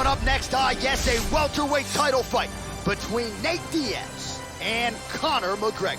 Coming up next, yes, a welterweight title fight between Nate Diaz and Conor McGregor.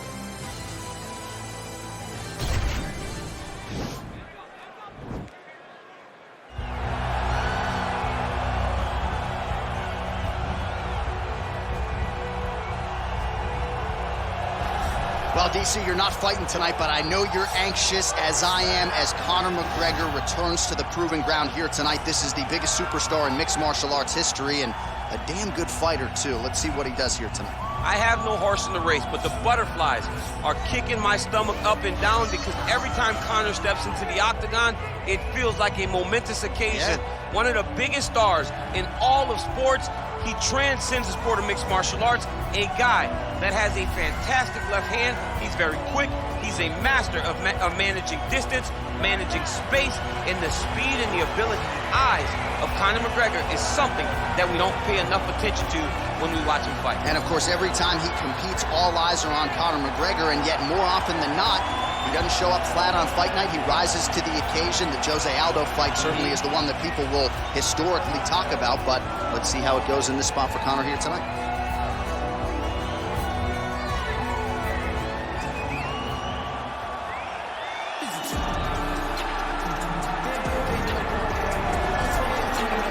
Well, DC, you're not fighting tonight, but I know you're anxious, as I am, as Conor McGregor returns to the proving ground here tonight. This is the biggest superstar in mixed martial arts history, and a damn good fighter, too. Let's see what he does here tonight. I have no horse in the race, but the butterflies are kicking my stomach up and down because every time Conor steps into the octagon, it feels like a momentous occasion. Yeah. One of the biggest stars in all of sports. He transcends the sport of mixed martial arts. A guy that has a fantastic left hand. He's very quick. He's a master of managing distance, managing space, and the speed and the ability, the eyes of Conor McGregor is something that we don't pay enough attention to when we watch him fight. And of course, every time he competes, all eyes are on Conor McGregor, and yet more often than not, he doesn't show up flat on fight night. He rises to the occasion. The Jose Aldo fight certainly is the one that people will historically talk about, but let's see how it goes in this spot for Conor here tonight.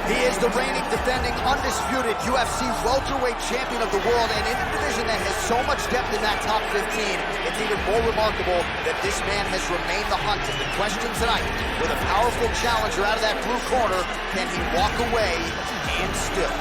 He is the reigning, defending, undisputed UFC welterweight champion of the world, and in a division that has so much depth in that top 15, it's even more remarkable that this man has remained the hunt. And the question tonight, with a powerful challenger out of that blue corner, can he walk away and still?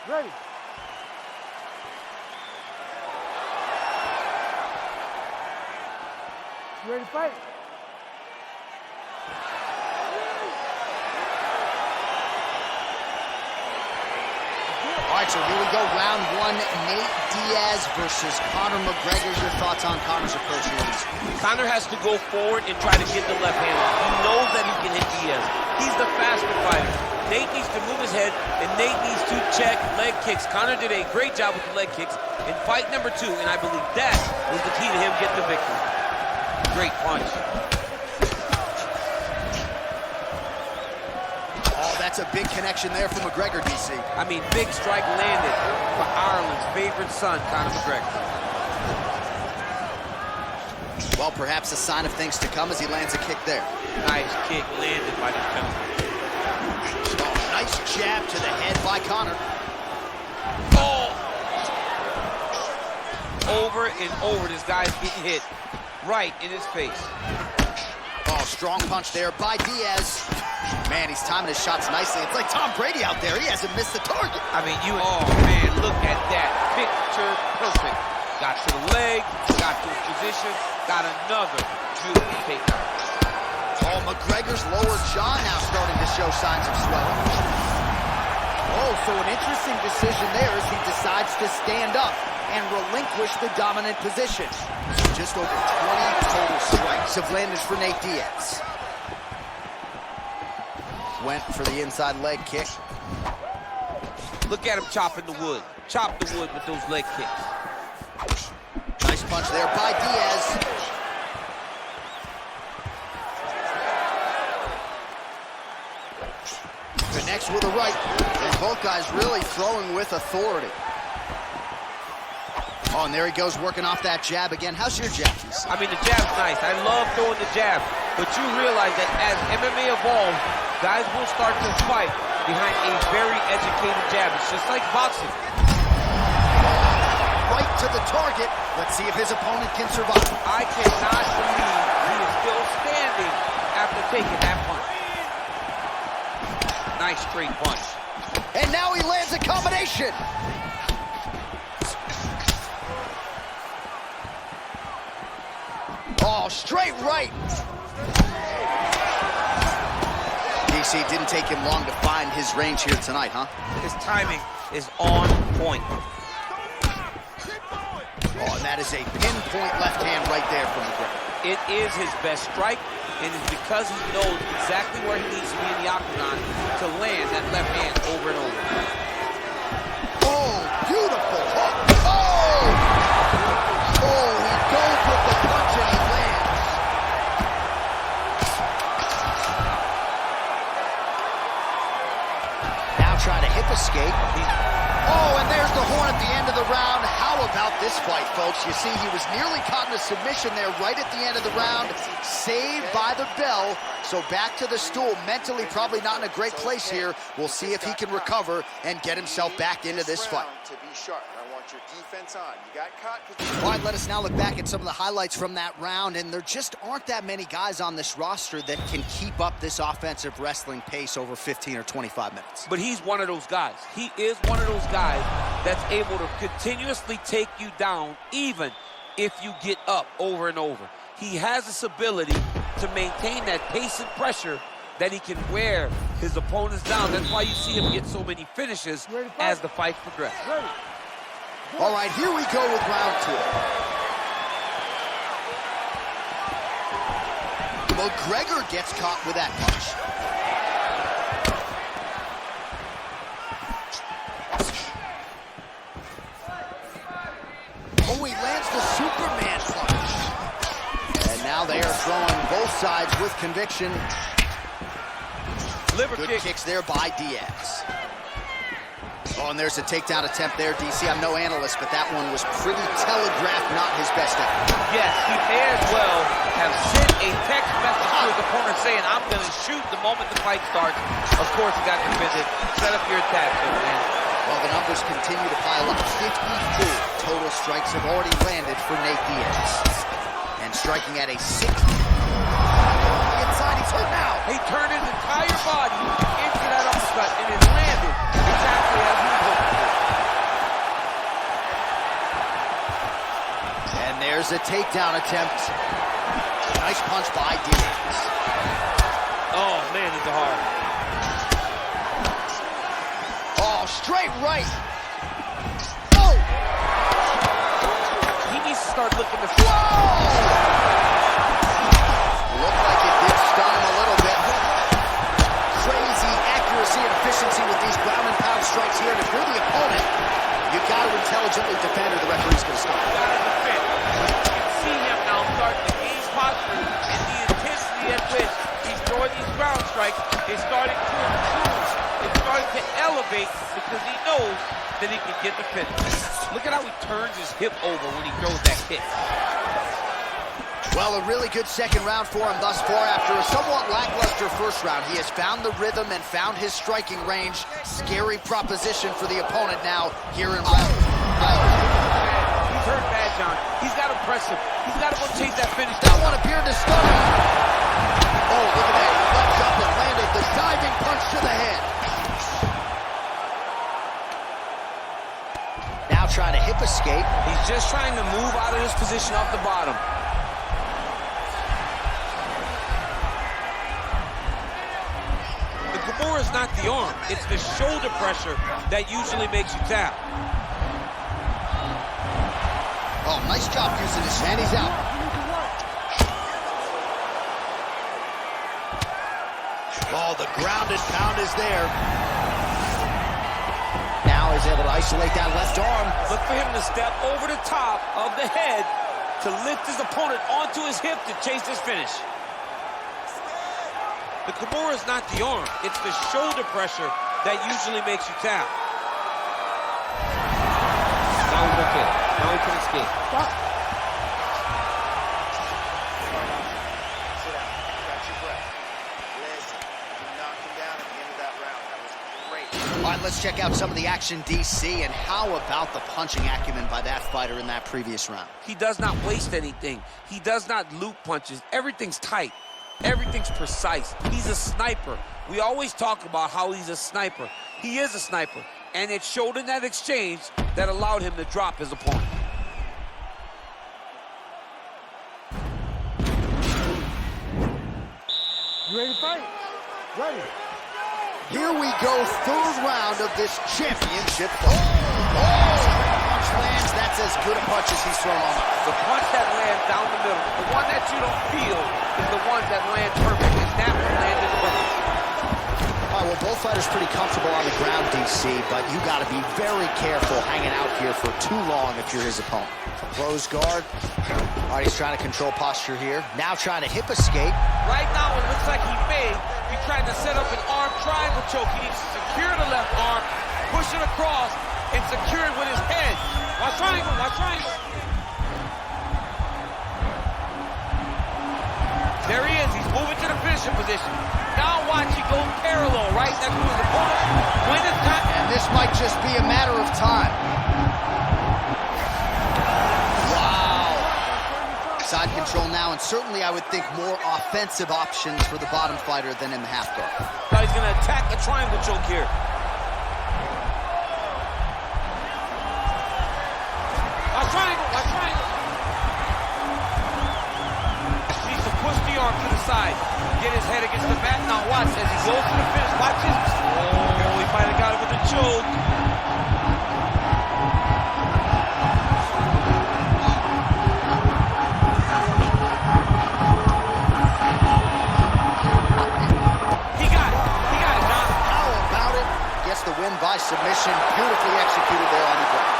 Ready. You ready to fight? All right, so here we go, round one, Nate Diaz versus Conor McGregor. Your thoughts on Conor's approach here? Conor has to go forward and try to get the left hand. He knows that he can hit Diaz. He's the faster fighter. Nate needs to move his head, and Nate needs to check leg kicks. Conor did a great job with the leg kicks in fight number 2, and I believe that was the key to him getting the victory. Great punch. Oh, that's a big connection there for McGregor, DC. I mean, big strike landed for Ireland's favorite son, Conor McGregor. Well, perhaps a sign of things to come as he lands a kick there. Nice kick landed by the gentleman. Oh, nice jab to the head by Conor. Oh! Over and over, this guy's getting hit right in his face. Oh, strong punch there by Diaz. Man, he's timing his shots nicely. It's like Tom Brady out there. He hasn't missed the target. I mean, oh man, look at that. Picture perfect. Got to the leg, got to his position, got another beautiful takedown. Oh, McGregor's lower jaw now starting to show signs of swelling. Oh, so an interesting decision there as he decides to stand up and relinquish the dominant position. So just over 20 total strikes have landed for Nate Diaz. Went for the inside leg kick. Look at him chopping the wood. Chop the wood with those leg kicks. Nice punch there by Diaz. Connects with a right. And both guys really throwing with authority. Oh, and there he goes working off that jab again. How's your jab? I mean, the jab's nice. I love throwing the jab. But you realize that as MMA evolves, guys will start to fight behind a very educated jab. It's just like boxing. Right to the target. Let's see if his opponent can survive. I cannot believe he is still standing after taking that punch. Nice straight punch. And now he lands a combination. Oh, straight right. DC, DC, it didn't take him long to find his range here tonight, huh? His timing is on point. Oh, and that is a pinpoint left hand right there from McGregor. It is his best strike, and it's because he knows exactly where he needs to be in the octagon to land that left hand over and over. Oh, beautiful hook. Oh! Oh, he goes with the punch and he lands. Now trying to hip escape. Oh, and there's the horn at the end of the round. How about this fight, folks? You see, he was nearly caught in a submission there right at the end of the round. Saved by the bell. So back to the stool. Mentally probably not in a great place here. We'll see if he can recover and get himself back into this fight. To be sharp. I want your defense on. You got caught. All right, let us now look back at some of the highlights from that round, and there just aren't that many guys on this roster that can keep up this offensive wrestling pace over 15 or 25 minutes. But he's one of those guys. He is one of those guys that's able to continuously take you down even if you get up over and over. He has this ability to maintain that pace and pressure that he can wear his opponents down. That's why you see him get so many finishes as the fight progresses. All right, here we go with round two. McGregor gets caught with that punch. Oh, he lands the Superman punch. And now they are throwing both sides with conviction. Liver Good kick. kicks there by Diaz. Oh, and there's a takedown attempt there, DC. I'm no analyst, but that one was pretty telegraphed, not his best effort. Yes, he may as well have sent a text message to his opponent saying, I'm going to shoot the moment the fight starts. Of course, he got convicted. Set up your attack, man. Well, the numbers continue to pile up. 54 total strikes have already landed for Nate Diaz. And striking at a 60. Inside, he's hurt now. He turned his entire body into that uppercut, and it landed exactly as he hoped for. And there's a takedown attempt. Nice punch by Diaz. Oh, man, he's a hard. Oh, straight right. Oh! He needs to start looking to... Looked like it did stun him a little bit. Crazy accuracy and efficiency with these ground and pound strikes here. And if you're the opponent, you've got to intelligently defend or the referee's going to stop. You gotta defend. You can see him now starting to gain posture, and the intensity at which he's throwing these ground strikes is starting to improve. It's starting to elevate because he knows that he can get the finish. Look at how he turns his hip over when he throws that kick. Well, a really good second round for him thus far. After a somewhat lackluster first round, he has found the rhythm and found his striking range. Scary proposition for the opponent now here in round. He's hurt bad, John. He's got to press him. He's got to go chase that finish That down. one appeared to stun him. Oh, look at that. He leapt up and landed the diving punch to the head. Now trying to hip escape. He's just trying to move out of this position off the bottom. The Kimura is not the arm. It's the shoulder pressure that usually makes you tap. Oh, nice job using his hand. He's out. Oh, the ground and pound is there. Now he's able to isolate that left arm. Look for him to step over the top of the head to lift his opponent onto his hip to chase this finish. The Kimura is not the arm. It's the shoulder pressure that usually makes you tap. Now he's okay. Now he can escape. Sit down. Catch your breath. Listen, you knocked him down at the end of that round. That was great. All right, let's check out some of the action, DC, and how about the punching acumen by that fighter in that previous round? He does not waste anything. He does not loop punches. Everything's tight. Everything's precise. He's a sniper. We always talk about how he's a sniper. He is a sniper, and it showed in that exchange that allowed him to drop his opponent. You ready to fight? Ready. Here we go, third round of this championship fight. Punch lands, that's as good a punch as he's thrown all night. The punch that lands down the middle, the one that you don't feel, is the one that lands perfect, and that one landed perfect. All right, well, both fighters pretty comfortable on the ground, DC, but you got to be very careful hanging out here for too long if you're his opponent. Close guard. All right, he's trying to control posture here. Now trying to hip escape. Right now, it looks like he may be trying to set up an arm triangle choke. He needs to secure the left arm, push it across, and secure it with his head. Watch triangle, watch triangle. There he is, he's moving to the finishing position. Now watch, he goes parallel, right next to his opponent. When it's time. And this might just be a matter of time. Side control now, and certainly I would think more offensive options for the bottom fighter than in the half guard. Thought he's going to attack a triangle choke here. Watch triangle, watch triangle. He needs to push the arm to the side, get his head against the mat. Now watch as he goes to the finish. Watch his. Oh, he might have got it with a choke. The win by submission, beautifully executed there on the ground.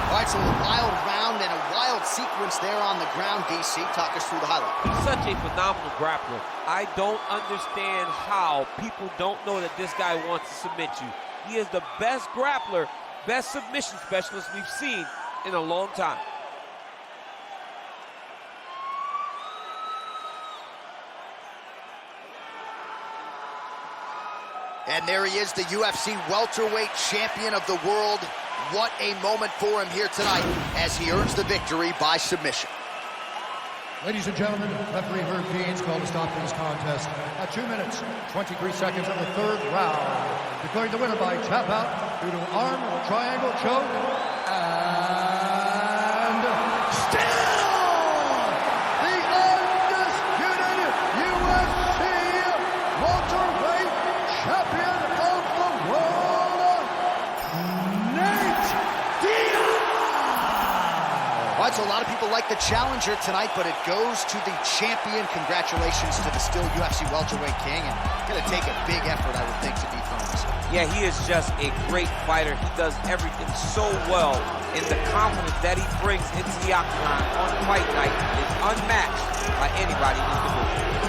All right, so a wild round and a wild sequence there on the ground, DC. Talk us through the highlight. He's such a phenomenal grappler. I don't understand how people don't know that this guy wants to submit you. He is the best grappler, best submission specialist we've seen in a long time. And there he is, the UFC welterweight champion of the world. What a moment for him here tonight as he earns the victory by submission. Ladies and gentlemen, referee Herb Deans called to stop this contest at 2 minutes, 23 seconds of the third round, declaring the winner by tap out due to arm triangle choke, and still the undisputed UFC welterweight champion of the world, Nate Diaz! All right, so a lot of people like the challenger tonight, but it goes to the champion. Congratulations to the still UFC welterweight king, and going to take a big effort, I would think, to dethrone him. Yeah, he is just a great fighter. He does everything so well, and the confidence that he brings into the octagon on fight night is unmatched by anybody in the division.